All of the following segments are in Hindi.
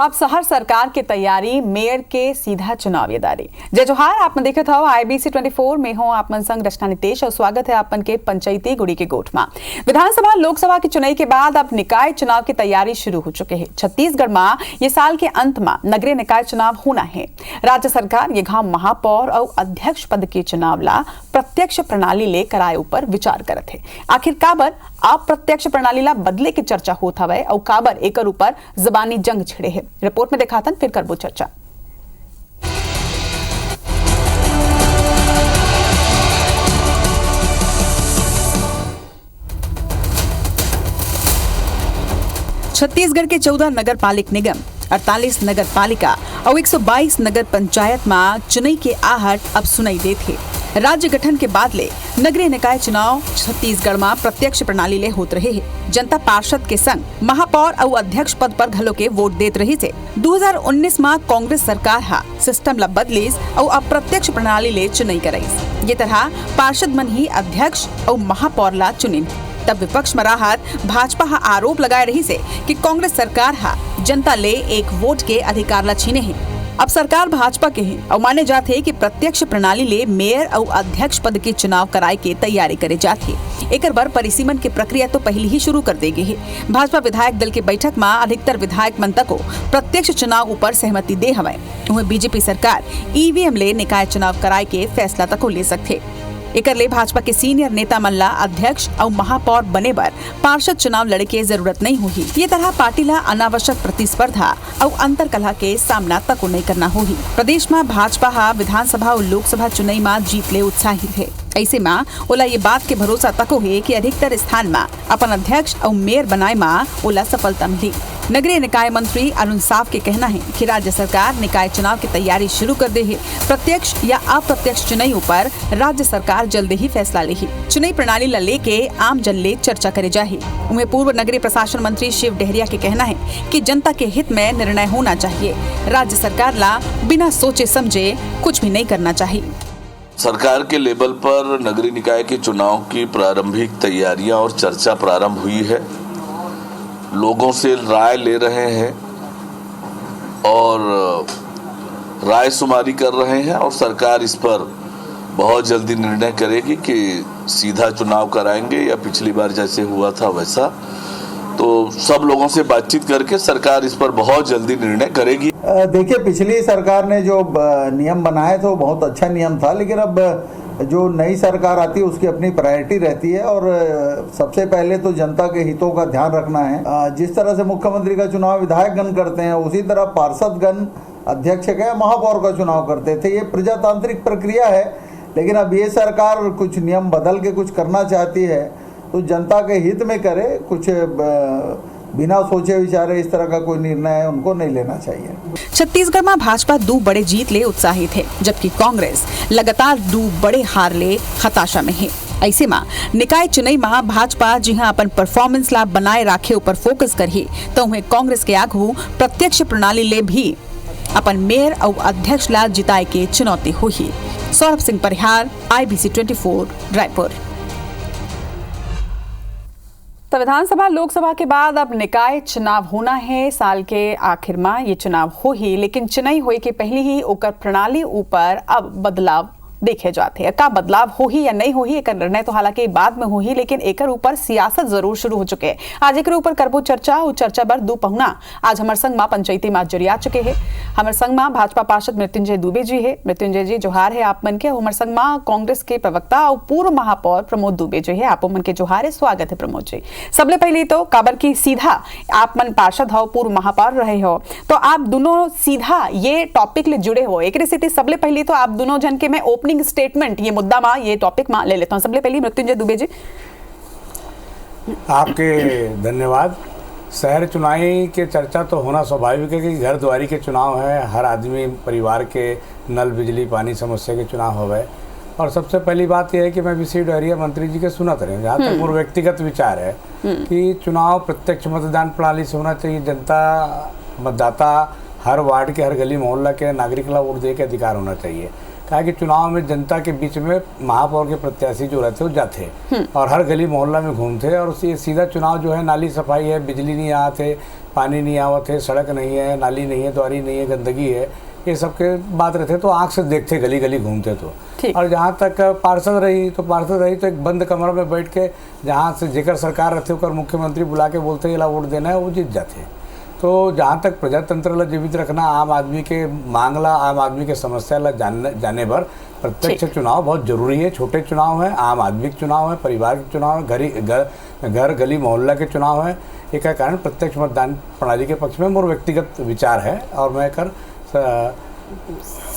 अब शहर सरकार की तैयारी, मेयर के सीधा चुनाव दारी। जय जोहार, आपने देखा था IBC 24 में हो आपमन संग रचना नितेश और स्वागत है आपन के पंचायती गुड़ी के गोठ में। विधानसभा लोकसभा की चुनाव के बाद अब निकाय चुनाव की तैयारी शुरू हो चुके हैं। छत्तीसगढ़ में ये साल के अंत में नगरीय निकाय चुनाव होना है। राज्य सरकार ये घाव महापौर और अध्यक्ष पद के चुनाव ला प्रत्यक्ष प्रणाली ले कराए ऊपर विचार करत है। आखिर काबर अप्रत्यक्ष प्रणाली ला बदले की चर्चा होत हवे और काबर एकर ऊपर जबानी जंग छिड़े है। रिपोर्ट में दिखातन फिर करबो चर्चा। छत्तीसगढ़ के 14 नगर पालिक निगम, 48 नगर पालिका और 122 नगर पंचायत में चुनाव के आहट अब सुनाई देते। राज्य गठन के बाद ले नगरीय निकाय चुनाव छत्तीसगढ़ में प्रत्यक्ष प्रणाली ले होत रहे है। जनता पार्षद के संग महापौर और अध्यक्ष पद पर घलो के वोट देत रही से 2019 में कांग्रेस सरकार हा सिस्टम ला बदलीस और अप्रत्यक्ष प्रणाली ले चुनाई कराईस। ये तरह पार्षद मन ही अध्यक्ष और महापौर ला चुनिन। तब विपक्ष में राहत भाजपा हा आरोप लगाए रही से कि कांग्रेस सरकार हा जनता ले एक वोट के अधिकार ला छीने है। अब सरकार भाजपा के है और माने जाते है कि प्रत्यक्ष प्रणाली ले मेयर और अध्यक्ष पद के चुनाव कराए के तैयारी करे जाते है। एकर बर परिसीमन की प्रक्रिया तो पहले ही शुरू कर देगी है। भाजपा विधायक दल के बैठक में अधिकतर विधायक मन को प्रत्यक्ष चुनाव ऊपर सहमति दे हवे। वहीं बीजेपी सरकार EVM ले निकाय चुनाव कराए के फैसला तक ले सकते। एकर ले भाजपा के सीनियर नेता मन ला अध्यक्ष और महापौर बने बर पार्षद चुनाव लड़े के जरूरत नहीं हुई। ये तरह पार्टी ला अनावश्यक प्रतिस्पर्धा और अंतर कलह के सामना तक नहीं करना होगी। प्रदेश में भाजपा हा विधानसभा और लोकसभा चुनाव में जीत ले उत्साहित है। ऐसे में ओला ये बात के भरोसा तको है कि अधिकतर स्थान में अपन अध्यक्ष और मेयर बनाए में ओला सफलता मिली। नगरीय निकाय मंत्री अरुण साफ के कहना है कि राज्य सरकार निकाय चुनाव की तैयारी शुरू कर दे है। प्रत्यक्ष या अप्रत्यक्ष चुनाव ऊपर राज्य सरकार जल्द ही फैसला ले। चुनाव प्रणाली ला लेके आम जन ले चर्चा करे जाए। उन्हें पूर्व नगरीय प्रशासन मंत्री शिव डहरिया के कहना है कि जनता के हित में निर्णय होना चाहिए। राज्य सरकार ला बिना सोचे समझे कुछ भी नहीं करना चाहिए। सरकार के लेवल पर नगरीय निकाय के चुनाव की प्रारंभिक तैयारियां और चर्चा प्रारंभ हुई है। लोगों से राय ले रहे हैं और राय शुमारी कर रहे हैं और सरकार इस पर बहुत जल्दी निर्णय करेगी कि सीधा चुनाव कराएंगे या पिछली बार जैसे हुआ था वैसा। तो सब लोगों से बातचीत करके सरकार इस पर बहुत जल्दी निर्णय करेगी। देखिए, पिछली सरकार ने जो नियम बनाए थे वो बहुत अच्छा नियम था, लेकिन अब जो नई सरकार आती है उसकी अपनी प्रायोरिटी रहती है और सबसे पहले तो जनता के हितों का ध्यान रखना है। जिस तरह से मुख्यमंत्री का चुनाव विधायकगण करते हैं उसी तरह पार्षदगण अध्यक्ष का महापौर का चुनाव करते थे। ये प्रजातांत्रिक प्रक्रिया है, लेकिन अब ये सरकार कुछ नियम बदल के कुछ करना चाहती है तो जनता के हित में करे। कुछ बिना सोचे विचारे इस तरह का कोई निर्णय उनको नहीं लेना चाहिए। छत्तीसगढ़ में भाजपा 2 बड़े जीत ले उत्साहित है, जबकि कांग्रेस लगातार 2 बड़े हार ले हताशा में है। ऐसे में निकाय चुनाव में भाजपा जहां अपन परफॉर्मेंस ला बनाए रखे ऊपर फोकस करही तो उन्हें कांग्रेस के आगू प्रत्यक्ष प्रणाली ले भी अपन मेयर और अध्यक्ष ला जिताए के चुनौती हुई। सौरभ सिंह परिहार, IBC 24 रायपुर। तो विधानसभा लोकसभा के बाद अब निकाय चुनाव होना है। साल के आखिर में ये चुनाव हो ही, लेकिन चुनाव होए के पहले ही ओकर प्रणाली ऊपर अब बदलाव देखे जाते हैं। का बदलाव हो ही या नहीं हो ही एक निर्णय तो हालांकि बाद में हो ही, लेकिन एकर ऊपर सियासत जरूर शुरू हो चुके हैं। आज एक ऊपर करबो चर्चा और चर्चा बर 2 पहुना आज हमारे संग में पंचायती में जुड़िया चुके हैं। हमारे संग में भाजपा पार्षद मृत्युंजय दुबे जी है। मृत्युंजय जी जोहार है आप मन के। हमारे संग में कांग्रेस के प्रवक्ता और पूर्व महापौर प्रमोद दुबे जी है। आप मन के जोहार है, स्वागत है प्रमोद जी। सबले पहले तो काबर की सीधा आप मन पार्षद हो, पूर्व महापौर रहे हो, तो आप दोनों सीधा ये टॉपिक ले जुड़े हो। एक स्थिति सबले पहले तो आप दोनों जन के मैं स्टेटमेंट ये मुद्दा में ये टॉपिक में ले लेता हूं। सबसे पहले मृत्युंजय दुबे जी, आपके धन्यवाद। शहर चुनाव के चर्चा तो होना स्वाभाविक है कि घर द्वारी के चुनाव है। हर आदमी परिवार के नल बिजली पानी समस्या के चुनाव हो गए। और सबसे पहली बात यह है कि मैं विशेष डहरिया मंत्री जी के सुनत रहे, जहाँ तक पूर्व व्यक्तिगत विचार है कि चुनाव प्रत्यक्ष मतदान प्रणाली से होना चाहिए। जनता मतदाता हर वार्ड के हर गली मोहल्ला के नागरिक ला वोट दे के अधिकार होना चाहिए। क्या कि चुनाव में जनता के बीच में महापौर के प्रत्याशी जो रहते वो जाते और हर गली मोहल्ला में घूमते और सीधा चुनाव जो है, नाली सफाई है, बिजली नहीं आते, पानी नहीं आवत है, सड़क नहीं है, नाली नहीं है, द्वारी नहीं है, गंदगी है, ये सब के बात रहते तो आँख से देखते, गली गली घूमते तो। और जहाँ तक पार्षद रही तो एक बंद कमरे में बैठ के जहाँ से जेकर सरकार रहते होकर मुख्यमंत्री बुला के बोलते ला वोट देना है, वो जीत जाते। तो जहाँ तक प्रजातंत्र ला जीवित रखना, आम आदमी के मांगला, आम आदमी के समस्या ला जाने पर प्रत्यक्ष चुनाव बहुत जरूरी है। छोटे चुनाव है, आम आदमी के चुनाव है, परिवार के चुनाव है, घर गली मोहल्ला के चुनाव है। एक कारण प्रत्यक्ष मतदान प्रणाली के पक्ष में मोर व्यक्तिगत विचार है और मैं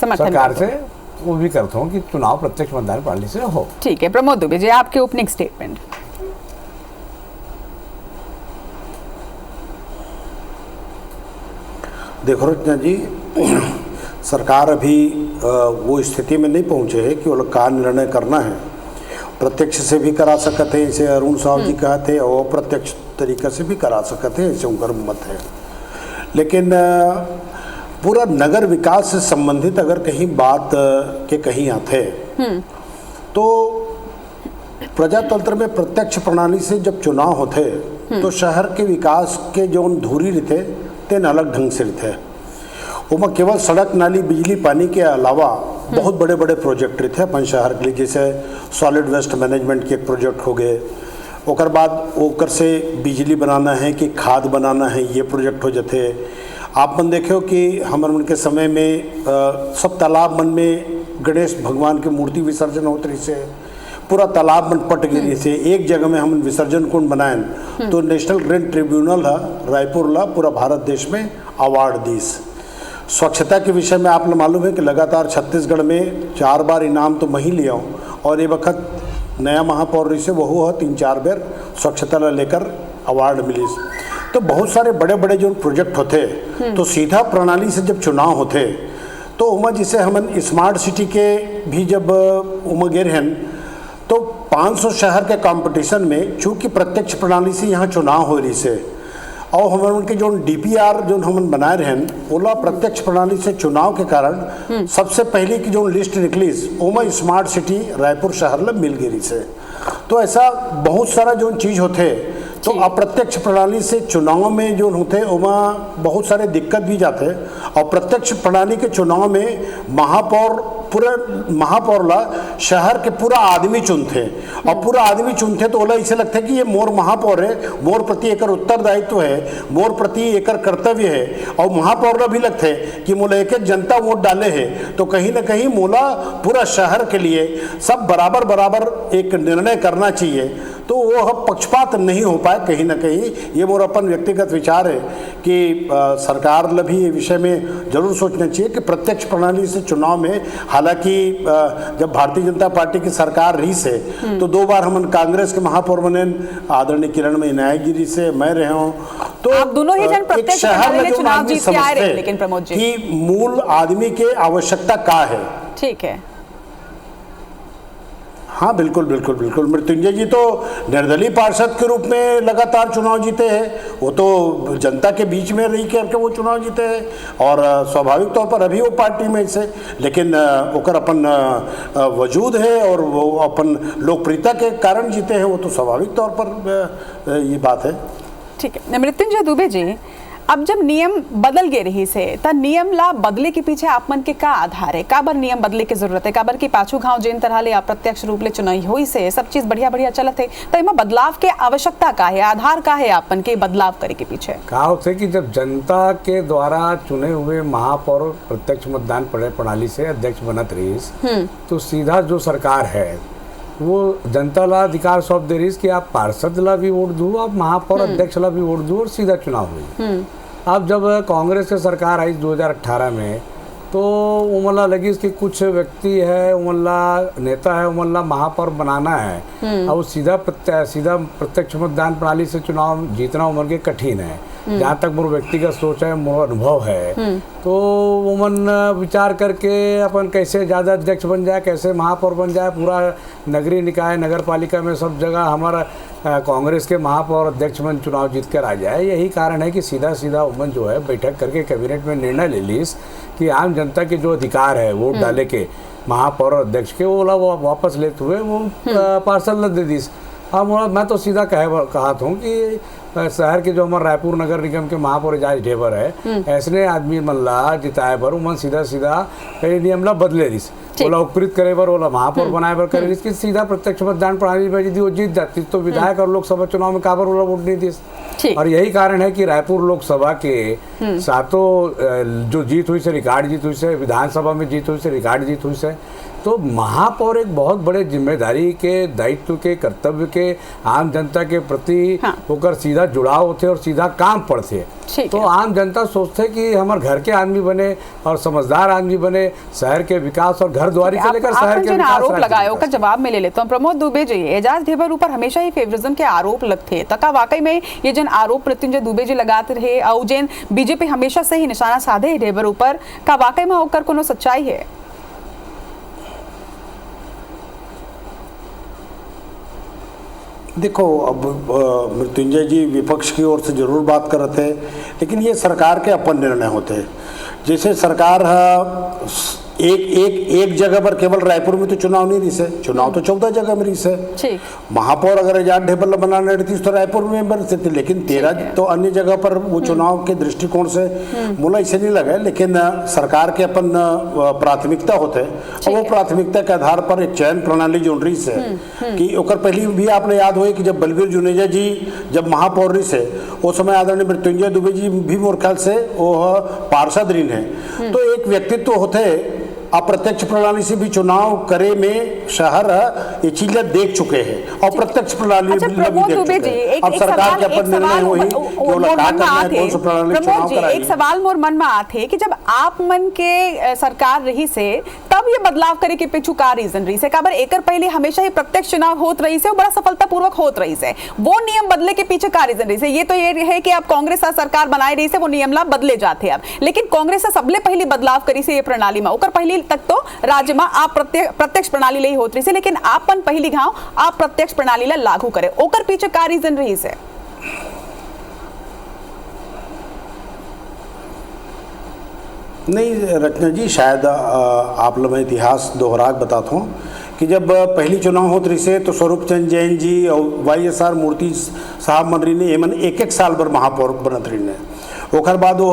सरकार से वो भी करता हूँ कि चुनाव प्रत्यक्ष मतदान प्रणाली से हो। ठीक है, प्रमोद दुबे जी, आपके ओपनिंग स्टेटमेंट। देखो रचना जी, सरकार अभी वो स्थिति में नहीं पहुँचे है कि वो लोग का निर्णय करना है। प्रत्यक्ष से भी करा सकते हैं, जैसे अरुण साहब जी कहते हैं, और अप्रत्यक्ष तरीके से भी करा सकते हैं, ऐसे उनका मत है। लेकिन पूरा नगर विकास से संबंधित अगर कहीं बात के कहीं आते तो प्रजातंत्र में प्रत्यक्ष प्रणाली से जब चुनाव होते तो शहर के विकास के जो धूरी रहते तेन अलग ढंग से रहते। उमा केवल सड़क, नाली, बिजली, पानी के अलावा बहुत बड़े बड़े प्रोजेक्ट रहते अपन शहर के लिए, जैसे सॉलिड वेस्ट मैनेजमेंट के एक प्रोजेक्ट हो गए, ओकर बाद ओकर से बिजली बनाना है कि खाद बनाना है, ये प्रोजेक्ट हो जाते। आप मन देखो कि हमारे मन के समय में सब तालाब मन में गणेश भगवान की मूर्ति विसर्जन होते रही से, पूरा तालाब मन पट गई से। एक जगह में हम विसर्जन कुंड बनाए तो नेशनल ग्रीन ट्रिब्यूनल है रायपुर ला पूरा भारत देश में अवार्ड दीस। स्वच्छता के विषय में आप लोग मालूम है कि लगातार छत्तीसगढ़ में 4 बार इनाम तो मैं ही लिया हूँ, और ये वक्त नया महापौर से वह 3-4 बार स्वच्छता ला लेकर अवार्ड मिली। तो बहुत सारे बड़े बड़े जो प्रोजेक्ट होते तो सीधा प्रणाली से जब चुनाव होते तो उमा जिसे हम स्मार्ट सिटी के भी जब उमा गिर हैं तो 500 शहर के कंपटीशन में चूँकि प्रत्यक्ष प्रणाली से यहाँ चुनाव हो रही से, और हम उनके जो DPR जो हम बनाए रहे हैं ओला प्रत्यक्ष प्रणाली से चुनाव के कारण सबसे पहले की जो लिस्ट निकली ओमा स्मार्ट सिटी रायपुर शहर में मिल गई से। तो ऐसा बहुत सारा जो चीज़ होते तो अप्रत्यक्ष प्रणाली से चुनाव में जो होते ओमा बहुत सारे दिक्कत भी जाते, और प्रत्यक्ष प्रणाली के चुनाव में महापौर ला शहर के पूरा आदमी चुनते, और पूरा आदमी चुनते तो ओला इसे लगता है कि ये मोर महापौर है, मोर प्रति एकर उत्तरदायित्व है, मोर प्रति एकर कर्तव्य है। और महापौर ला भी लगता है कि मोला एक जनता वोट डाले है तो कहीं ना कहीं मोला पूरा शहर के लिए सब बराबर बराबर एक निर्णय करना चाहिए। तो वो पक्षपात नहीं हो पाए कहीं ना कहीं। ये मोर अपन व्यक्तिगत विचार है कि सरकार ला भी ये विषय में जरूर सोचना चाहिए कि प्रत्यक्ष प्रणाली से चुनाव में, हालांकि जब भारतीय जनता पार्टी की सरकार रही से तो 2 बार हम कांग्रेस के महापौर बने, आदरणीय किरणमयी नायक जी से मैं रहे हूँ, तो आप दोनों ही जन प्रत्यक्ष शहर में जो चुनाव आदमी जीत के आए रहे, लेकिन समझते प्रमोद जी कि मूल आदमी के आवश्यकता क्या है। ठीक है, हाँ बिल्कुल बिल्कुल बिल्कुल। मृत्युंजय जी तो निर्दलीय पार्षद के रूप में लगातार चुनाव जीते हैं, वो तो जनता के बीच में रही करके वो चुनाव जीते हैं, और स्वाभाविक तौर पर अभी वो पार्टी में से, लेकिन ओकर अपन वजूद है और वो अपन लोकप्रियता के कारण जीते हैं, वो तो स्वाभाविक तौर पर ये बात है। ठीक है। मृत्युंजय दुबे जी, अब जब नियम बदल गए रही से त नियम ला बदले के पीछे आप मन के का आधार है, का बर नियम बदले की जरूरत है, का बर की पाछू घाव जेन तरह ले अप्रत्यक्ष रूप ले चुनाई हुई से सब चीज बढ़िया बढ़िया चलत है, तो इमा बदलाव के आवश्यकता का है, आधार का है आप मन के बदलाव करे के पीछे? कहा होते कि जब जनता के द्वारा चुने हुए महापौर प्रत्यक्ष मतदान प्रणाली से अध्यक्ष बनत रही तो सीधा जो सरकार है वो जनता ला अधिकार सौंप दे रही कि आप पार्षद ला भी वोट दो, आप महापौर अध्यक्ष ला भी वोट दो, और सीधा चुनाव हुई। अब जब कांग्रेस की सरकार आई 2018 में तो उमला लगी कि कुछ व्यक्ति है, उमला नेता है, उमला महापौर बनाना है, अब सीधा प्रत्यक्ष मतदान प्रणाली से चुनाव जीतना उमर के कठिन है। जहाँ तक मोर व्यक्तिगत सोच है, मोर अनुभव है, तो उमन विचार करके अपन कैसे ज़्यादा अध्यक्ष बन जाए, कैसे महापौर बन जाए, पूरा नगरीय निकाय नगर पालिका में सब जगह हमारा कांग्रेस के महापौर अध्यक्ष मन चुनाव जीत कर आ जाए। यही कारण है कि सीधा उमन जो है बैठक करके कैबिनेट में निर्णय ले लीस कि आम जनता के जो अधिकार है वोट डाले के महापौर अध्यक्ष के वो वापस लेते हुए वो पार्सल दे दी। हाँ, मैं तो सीधा कहा था कि शहर के जो हमारे रायपुर नगर निगम के महापौर एजाज ढेबर है, ऐसने आदमी मल्ला जिताए पर मन सीधा नियम ला बदले दिस, ओला उपकृत करे बर, ओला महापौर बनाए बर करे इसकी सीधा प्रत्यक्ष मतदान प्रणाली में यदि वो जीत जाती तो विधायक और लोकसभा चुनाव में काबर ओला वोट नहीं दी। और यही कारण है कि रायपुर लोकसभा के सातों जो जीत हुई से रिकॉर्ड जीत हुई से, विधानसभा में जीत हुई से रिकॉर्ड जीत हुई से, तो महापौर एक बहुत बड़े जिम्मेदारी के, दायित्व के, कर्तव्य के, आम जनता के प्रति होकर सीधा जुड़ाव होते और सीधा काम पड़ते। तो आम जनता सोचते कि हमारे घर के आदमी बने और समझदार आदमी बने, शहर के विकास और घर द्वारी से लेकर शहर के विकास। आरोप लगाए का जवाब में ले लेता हूँ। प्रमोद दुबे जी, एजाज ढेबर ऊपर हमेशा ही फेवरिज्म के आरोप लगते, तका वाकई में ये जन आरोप मृत्युंजय दुबे जी लगाते रहे और जन बीजेपी हमेशा से ही निशाना साधे ढेबर ऊपर का वाकई में होकर कोनो सच्चाई है? देखो, अब मृत्युंजय जी विपक्ष की ओर से जरूर बात कर रहे थे, लेकिन ये सरकार के अपन निर्णय होते हैं। जैसे सरकार एक जगह पर केवल रायपुर में तो चुनाव नहीं रही से, चुनाव तो 14 जगह में रही से। महापौर अगर एजाज ढेबर बनाने रहती तो रायपुर में बन सकती, लेकिन 13 तो अन्य जगह पर वो चुनाव के दृष्टिकोण से मुला इसे नहीं लगा। लेकिन सरकार के अपन प्राथमिकता होते और वो प्राथमिकता के आधार पर एक चयन प्रणाली जो रही से कि ओकर पहली भी आपने याद हो कि जब बलबीर जुनेजा जी जब महापौर रही से उस समय आदरणीय मृत्युंजय दुबे जी भी मोर ख्याल से वो पार्षद रही है। तो एक व्यक्तित्व होते अप्रत्यक्ष प्रणाली से भी चुनाव करे में शहर ये चीजें देख चुके हैं और प्रत्यक्ष प्रणाली भी देख चुके हैं। अब सरकार के अपन निर्णय हुई एक सवाल मोर मन में आते कि जब आप मन के सरकार रही से तब ये बदलाव करे के पीछे का रीजन रही से? काबर एकर पहले हमेशा ही प्रत्यक्ष चुनाव होत रही से, बड़ा सफलतापूर्वक होत रही से, वो नियम बदले के पीछे का रीजन रही से? ये तो ये है कि अब कांग्रेस सरकार बनाई रही से वो नियम ला बदले जाते अब, लेकिन कांग्रेस सबले पहले बदलाव करी से ये प्रणाली में, ओकर पहले तक तो राज्य में आप प्रत्यक्ष प्रणाली ले होत रही से, लेकिन आपन पहली घाव आप प्रत्यक्ष प्रणाली ला लागू करे, ओकर पीछे का रीजन रही से? नहीं रचना जी, शायद आप लोग मैं इतिहास दोहराक बताता हूँ कि जब पहली चुनाव होत रही से तो स्वरूप चंद जैन जी और YSR मूर्ति साहब मन रही ने एमन एक साल पर महापौर बनत रही ने। ओकर बाद वो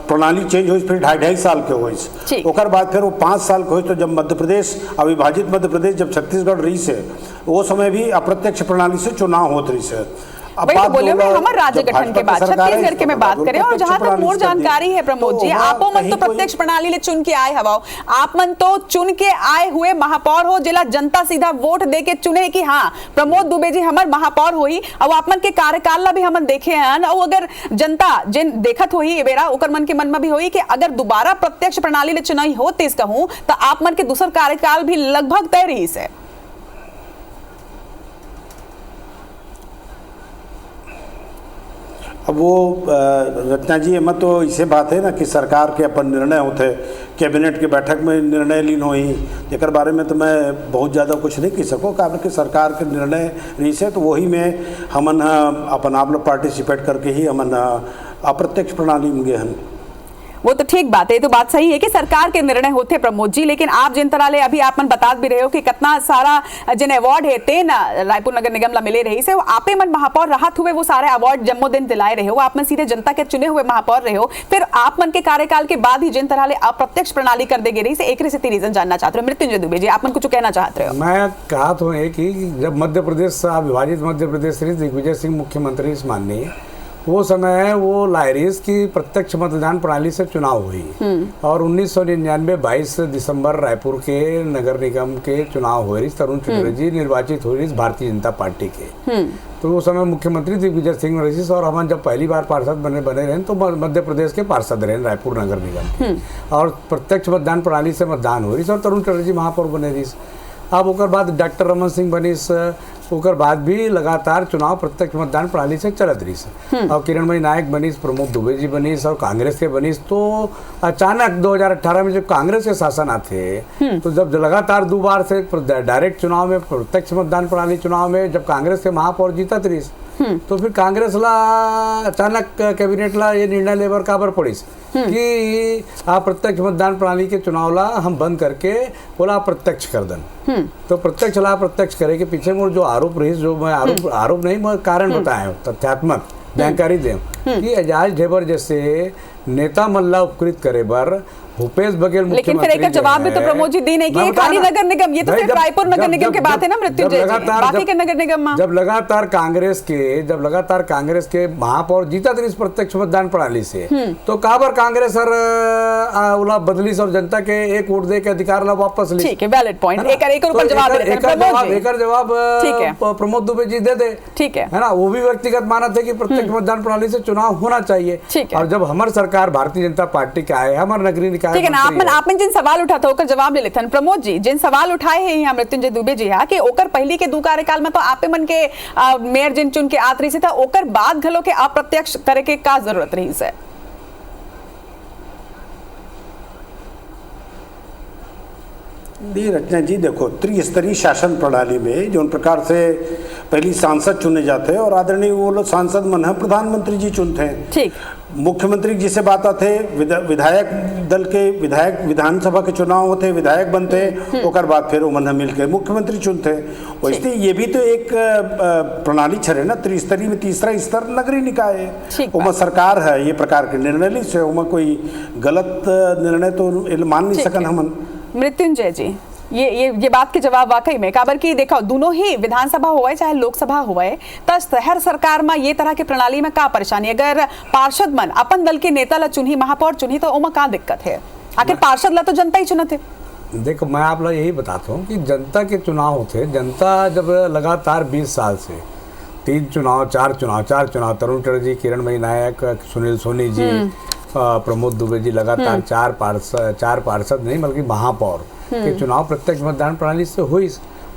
प्रणाली चेंज हुई, फिर 2.5 साल के हुई। ओकर बाद फिर वो 5 साल के हुई। तो जब मध्य प्रदेश अविभाजित मध्य प्रदेश जब छत्तीसगढ़ रही से वो समय भी अप्रत्यक्ष प्रणाली से चुनाव होत रही से। वही तो बोले मैं हमारे राज्य गठन के बाद छत्तीसगढ़ के में बात करें, और जहां तक मोर जानकारी है प्रमोद जी, आपो मन तो प्रत्यक्ष प्रणाली ले चुन के आए हवा, आप मन तो चुन के आए हुए महापौर हो, जिला जनता सीधा वोट दे के चुने कि हाँ प्रमोद दुबे जी हमार महापौर हुई, और आप मन के कार्यकाल ला भी हमन देखे हैं। और अगर जनता जिन देखत हुई ए बेरा ओकर मन के मन में भी हुई कि अगर दोबारा प्रत्यक्ष प्रणाली ले चुनाई होती कहूं तो आप मन के दूसर कार्यकाल भी लगभग तय रही से। अब वो रचना जी एम तो इसे बात है ना कि सरकार के अपन निर्णय होते, कैबिनेट के बैठक में निर्णय लीन हुई, एक बारे में तो मैं बहुत ज़्यादा कुछ नहीं कह सकूँ, कारण कि सरकार के निर्णय रही से तो वही में हमन अपन आप लोग पार्टिसिपेट करके ही हमन अप्रत्यक्ष प्रणाली में गए हैं। वो तो ठीक बात है, तो बात सही है कि सरकार के निर्णय होते प्रमोद जी, लेकिन आप जिन तरह ले अभी आप मन बता भी रहे हो कि कितना सारा जिन अवार्ड है ते ना रायपुर नगर निगम ला मिले रही से, वो आपे मन महापौर राहत हुए वो सारे अवार्ड जम्मो दिन दिलाए रहे हो, आप मन सीधे जनता के चुने हुए महापौर रहे हो, फिर आप मन के कार्यकाल के बाद ही जिन तरह ले अप्रत्यक्ष प्रणाली कर दे रही से एक रीजन जानना चाहते हो। मृत्युंजय दुबे जी आप मन कुछ कहना चाहते हो? मैं कहा तो है कि जब मध्य प्रदेश विभाजित मध्य प्रदेश श्री दिग्विजय सिंह मुख्यमंत्री माननीय वो समय वो लाइरिस की प्रत्यक्ष मतदान प्रणाली से चुनाव हुई और 1999 22 दिसंबर रायपुर के नगर निगम के चुनाव हुए, तरुण चटर्जी निर्वाचित हुई भारतीय जनता पार्टी के। तो उस समय मुख्यमंत्री दिग्विजय सिंह रही और हम जब पहली बार पार्षद बने रहे तो मध्य प्रदेश के पार्षद रहे रायपुर नगर निगम और प्रत्यक्ष मतदान प्रणाली से मतदान हुई और तरुण चटर्जी महापौर बने रही। अब ओकर बाद डॉक्टर रमन सिंह बनीस, ओकर बाद भी लगातार चुनाव प्रत्यक्ष मतदान प्रणाली से चलत रही और किरणमयी नायक बनीस, प्रमोद दुबे जी बनीस और कांग्रेस के बनीस। तो अचानक 2018 में जब कांग्रेस के शासन आते तो जब लगातार 2 बार से डायरेक्ट चुनाव में प्रत्यक्ष मतदान प्रणाली चुनाव में जब कांग्रेस के महापौर जीतत रही तो फिर कांग्रेस ला अचानक कैबिनेट ला ये निर्णय लेबर काबर पड़ीस कि अप्रत्यक्ष मतदान प्रणाली के चुनाव ला हम बंद करके बोला अप्रत्यक्ष कर दन। तो प्रत्यक्ष ला अप्रत्यक्ष करे के पीछे मोर जो आरोप रही, जो मैं आरोप नहीं मैं कारण बताया तथ्यात्मक जानकारी दें कि एजाज ढेबर जैसे नेता मल्ला उपकृत करे बर भूपेश बघेल लेकिन फिर एक जवाब भी तो प्रमोद जी दी नहीं कि खाली नगर निगम, ये तो सिर्फ रायपुर नगर निगम की बात है ना मृत्युंजय जी, बाकी के नगर निगम में जब लगातार कांग्रेस के महापौर जीता थे इस प्रत्यक्ष मतदान प्रणाली से, तो काबर कांग्रेस और बदली और जनता के एक वोट दे के अधिकार ला वापस ली। ठीक है, वैलिड पॉइंट। एक ऊपर जवाब प्रमोद दुबे जी दे दे, ठीक है ना। वो भी व्यक्तिगत माना थे कि प्रत्यक्ष मतदान प्रणाली से चुनाव होना चाहिए। और जब हमारी सरकार भारतीय जनता पार्टी के आए, हमारे नगरीय ठीक है ना, आपने जिन सवाल उठा था ओकर जवाब ले लेथन। प्रमोद जी जिन सवाल उठाए हैं यहाँ मृत्युंजय दुबे जी कि ओकर पहली के 2 कार्यकाल में तो आपे मन के मेयर जिन चुन के आत रही से था, ओकर बाद घलो के अप्रत्यक्ष करे के का जरूरत रही से? रचना जी देखो, त्रिस्तरीय शासन प्रणाली में जो प्रकार से पहली सांसद चुने जाते हैं और आदरणीय वो लोग सांसद मन है प्रधानमंत्री जी चुनते हैं, ठीक, मुख्यमंत्री जी से बात आते, विधायक दल के विधायक विधानसभा के चुनाव होते, विधायक बनते, और बाद फिर वो मन मिल के मुख्यमंत्री चुनते। इसलिए ये भी तो एक प्रणाली छे ना, त्रिस्तरीय में तीसरा स्तर नगरीय निकाय है, उमा सरकार है ये प्रकार के निर्णय ली से, उमा कोई गलत निर्णय तो मान नहीं सकन हमन। मृत्युंजय जी ये बात के जवाब वाकई में काबर की देखो, दोनों ही विधानसभा हुआ चाहे लोकसभा हुआ तो शहर सरकार में ये तरह की प्रणाली में का परेशानी? अगर पार्षद मन अपन दल के नेता ला चुनी, महापौर चुनी, तो उमा का दिक्कत है? आखिर पार्षद ला तो जनता ही चुनते। देखो मैं आप लोग यही बताता हूँ कि जनता के चुनाव होते, जनता जब लगातार 20 साल से 3 चुनाव 4 चुनाव तरुण चटर्जी, किरणमयी नायक, सुनील सोनी जी, प्रमोद दुबे जी लगातार 4 पार्षद नहीं बल्कि महापौर के चुनाव प्रत्यक्ष मतदान प्रणाली से हुई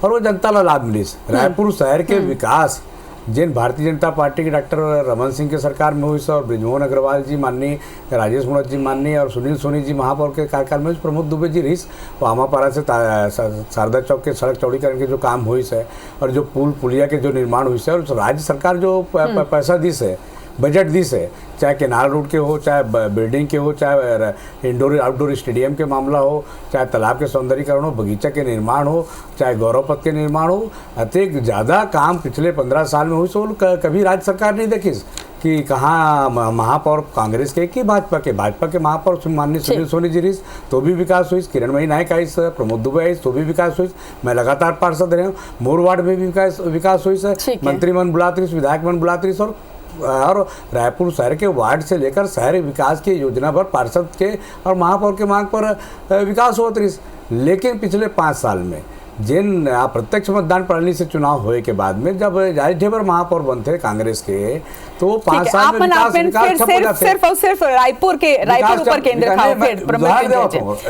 और वो जनता ला लाभ मिली। रायपुर शहर के विकास जिन भारतीय जनता पार्टी के डॉक्टर रमन सिंह के सरकार में हुई और ब्रिजमोहन अग्रवाल जी माननीय, राजेश मूणत जी माननीय और सुनील सोनी जी महापौर के कार्यकाल में प्रमोद दुबे जी रही, वो आमापारा से शारदा चौक के सड़क चौड़ीकरण के जो काम हुई है और जो पुलिया के जो निर्माण हुई है, और राज्य सरकार जो पैसा दी है, बजट दी से, चाहे केनाल रोड के हो, चाहे बिल्डिंग के हो, चाहे इंडोर आउटडोर स्टेडियम के मामला हो, चाहे तालाब के सौंदर्यीकरण हो, बगीचा के निर्माण हो, चाहे गौरव पथ के निर्माण हो, अत्यधिक ज़्यादा काम पिछले 15 साल में हुई। सो कभी राज्य सरकार नहीं देखी कि कहाँ महापौर कांग्रेस के कि भाजपा के महापौर माननीय सुनील सोनी जी रही तो भी विकास हुई, किरणमयी नायक आई, प्रमोद दुबे आई तो भी विकास हुई, मैं लगातार पार्षद रहे हूँ, मोर वार्ड में भी विकास हुई, मंत्री मन बुलाती रही, विधायक मन बुलाती रही, और रायपुर शहर के वार्ड से लेकर शहर विकास की योजना पर पार्षद के और महापौर के मांग पर विकास होता रही। लेकिन पिछले 5 साल में जिन प्रत्यक्ष मतदान प्रणाली से चुनाव होने के बाद में जब एजाज ढेबर महापौर बनते कांग्रेस के, तो 5 साल में विकास सिर्फ रायपुर ऊपर केंद्र था।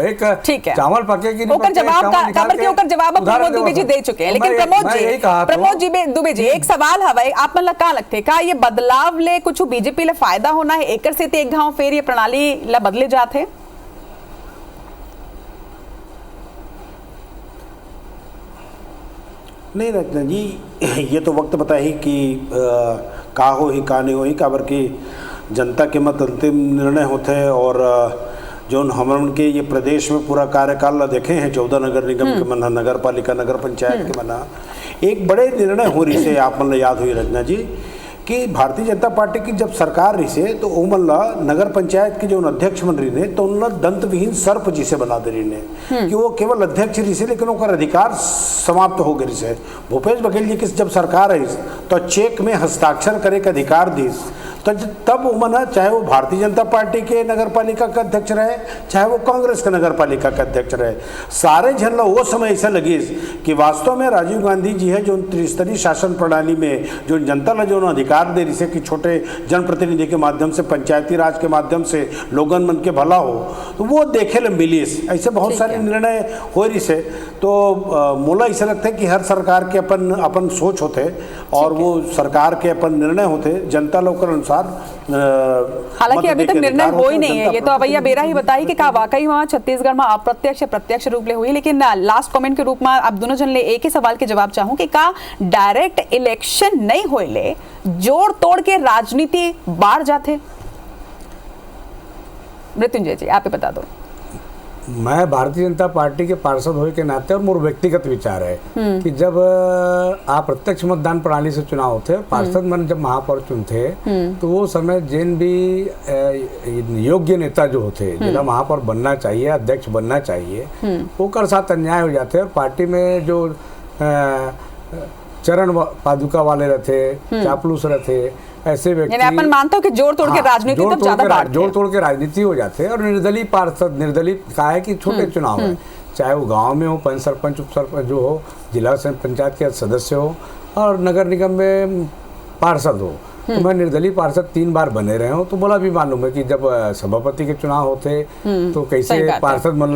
एक चावल पके की जवाब प्रमोद दुबे जी दे चुके हैं। लेकिन प्रमोद दुबे जी एक सवाल हवे, आप मन का लगते का ये बदलाव ले कुछ बीजेपी ले फायदा होना है, एकर से एक घाव फेर ये प्रणाली ला बदले जाते? नहीं रचना जी, ये तो वक्त बता ही कि का हो ही का नहीं हो ही, काबर की जनता के मत अंतिम निर्णय होते हैं। और जो हमन के ये प्रदेश में पूरा कार्यकाल ला देखे हैं, 14 नगर निगम के मना, नगर पालिका, नगर पंचायत के मना, एक बड़े निर्णय हो रही से आप मन याद हुई रचना जी कि भारतीय जनता पार्टी की जब सरकार रही से तो ओमन ला नगर पंचायत के जो अध्यक्ष बन रही ने तो उन दंत विहीन सर्प जिसे बना दे रही ने कि वो केवल अध्यक्ष रही से, लेकिन उनका अधिकार समाप्त हो गई से। भूपेश बघेल जी की जब सरकार आई तो चेक में हस्ताक्षर करे के अधिकार दी, तो तब उमन चाहे वो भारतीय जनता पार्टी के नगर पालिका का अध्यक्ष रहे, चाहे वो कांग्रेस के नगर पालिका का अध्यक्ष रहे, सारे जन वो समय ऐसा लगी कि वास्तव में राजीव गांधी जी है जो त्रिस्तरीय शासन प्रणाली में जो जनता ला जो अधिकार दे रही से कि छोटे जनप्रतिनिधि के माध्यम से, पंचायती राज के माध्यम से लोगन मन के भला हो, तो वो देखे ले मिली। ऐसे बहुत सारे निर्णय हो रही से। तो मोला ऐसा लगता है कि हर सरकार के अपन सोच होते और वो सरकार के अपन निर्णय होते, जनता लोग अनुसार अनुसार हालांकि अभी तक निर्णय हो ही नहीं है, ये तो अवैया बेरा ही बताई कि का वाकई वहाँ छत्तीसगढ़ में अप्रत्यक्ष प्रत्यक्ष रूप ले हुई। लेकिन लास्ट कमेंट के रूप में आप दोनों जन ले एक ही सवाल के जवाब चाहूं कि का डायरेक्ट इलेक्शन नहीं होइले जोड़ तोड़ के राजनीति बाढ़ जाते? मृत्युंजय जी, आप ही बता दो। मैं भारतीय जनता पार्टी के पार्षद होने के नाते और मोर व्यक्तिगत विचार है कि जब अप्रत्यक्ष मतदान प्रणाली से चुनाव होते, पार्षद मन जब महापौर चुनते तो वो समय जिन भी योग्य नेता जो होते, जिला महापौर बनना चाहिए, अध्यक्ष बनना चाहिए, वो कर साथ अन्याय हो जाते। और पार्टी में जो चरण पादुका वाले रहते, चापलूस रहते, ऐसे व्यक्ति, यानी अपन मानते हो कि जोड़ तोड़ के राजनीति तब ज्यादा बढ़ती है। जोड़ तोड़ के राजनीति हो जाते हैं। और निर्दलीय पार्षद, निर्दलीय कहा है कि छोटे चुनाव है, चाहे वो गांव में हो, पंच सरपंच उप सरपंच जो हो, जिला पंचायत के सदस्य हो और नगर निगम में पार्षद हो। तो मैं निर्दलीय पार्षद 3 बार बने रहे हूँ, तो बोला भी मालूम है कि जब सभापति के चुनाव होते तो कैसे पार्षद मन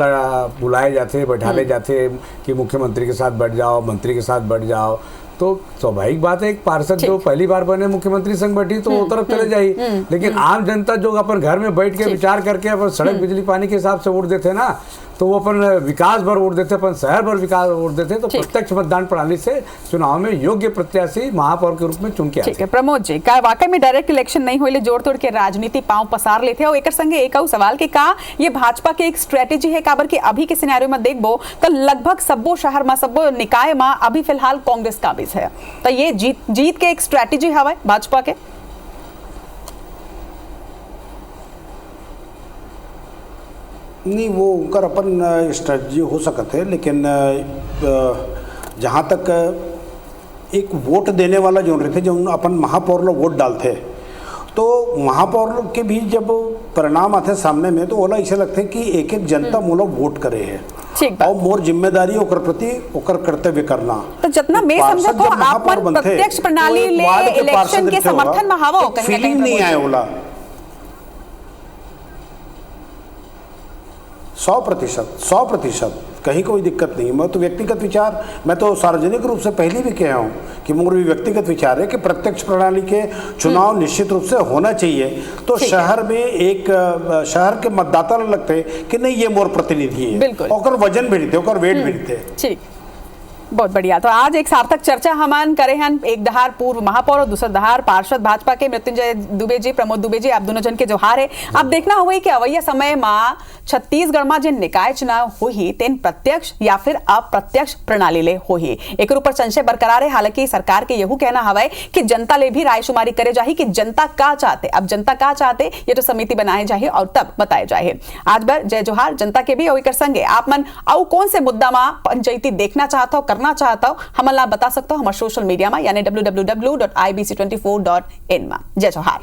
बुलाए जाते, बैठाले जाते कि मुख्यमंत्री के साथ बैठ जाओ, मंत्री के साथ बैठ जाओ। तो स्वाभाविक बात है, एक पार्षद जो पहली बार बने मुख्यमंत्री संग बैठी तो वो तरफ चले जाई। लेकिन आम जनता जो अपन घर में बैठ के विचार करके अपन सड़क बिजली पानी के हिसाब से वोट देते ना, तो वो अपन विकास भर वोट देते, अपन शहर भर विकास वोट देते। तो प्रत्यक्ष मतदान प्रणाली से चुनाव में योग्य प्रत्याशी महापौर के रूप में चुन के आते। प्रमोद जी, का वाकई में डायरेक्ट इलेक्शन नहीं होइले जोड़ तोड़ के राजनीति पांव पसार लेते? और एक संगे एक सवाल कि का ये भाजपा के एक स्ट्रेटेजी है काबर कि अभी के सिनेरियो में देखबो तो लगभग सबो शहर में, सबो निकाय में अभी फिलहाल कांग्रेस काबिज है, तो ये जीत के एक स्ट्रेटेजी हवा भाजपा के? नहीं, वो उनका अपन स्ट्रेटजी हो सकते है, लेकिन जहाँ तक एक वोट देने वाला जो रहते, जो अपन महापौर लोग वोट डालते, तो महापौर के भी जब परिणाम आते सामने में, तो ओला ऐसे लगते कि एक एक जनता मोला वोट करे है और मोर जिम्मेदारी ओकर प्रति ओकर कर्तव्य करना। तो जितना मैं समझा तो आप प्रत्यक्ष प्रणाली ले इलेक्शन के समर्थन में हवा हो, कहीं फीलिंग नहीं आया ओला 100% कहीं कोई दिक्कत नहीं। मैं तो व्यक्तिगत विचार, मैं तो सार्वजनिक रूप से पहले भी कहा हूँ कि मोर भी व्यक्तिगत विचार है कि प्रत्यक्ष प्रणाली के चुनाव निश्चित रूप से होना चाहिए। तो शहर में एक शहर के मतदाता लगते कि नहीं ये मोर प्रतिनिधि है, और वजन भी देते, और वेट भी देते। ठीक, बहुत बढ़िया। तो आज एक सार्थक चर्चा हमान करे हैं, एक दहार पूर्व महापौर और दूसरा दहार पार्षद भाजपा के मृत्युंजय दुबे जी, प्रमोद दुबे जी, आप दोनों जन के जोहार है। अब देखना हुआ कि अवैया समय में छत्तीसगढ़ में जिन निकाय चुनाव हो ही तेन प्रत्यक्ष या फिर अप्रत्यक्ष प्रणाली ले हो ही, एक ऊपर संशय बरकरार है। हालांकि सरकार के यहू कहना हवा है कि जनता ले भी रायशुमारी करे जाही कि जनता का चाहते। अब जनता का चाहते ये तो समिति बनाए जाए और तब बताए जाए। आज बर जय जोहार जनता के भी और एक संगे आप मन और कौन से मुद्दा में पंचायती देखना चाहता हो, करना चाहता हो, हम ला बता सकते हो हमारे सोशल मीडिया में, यानी www.ibc24.in में। जय जोहार।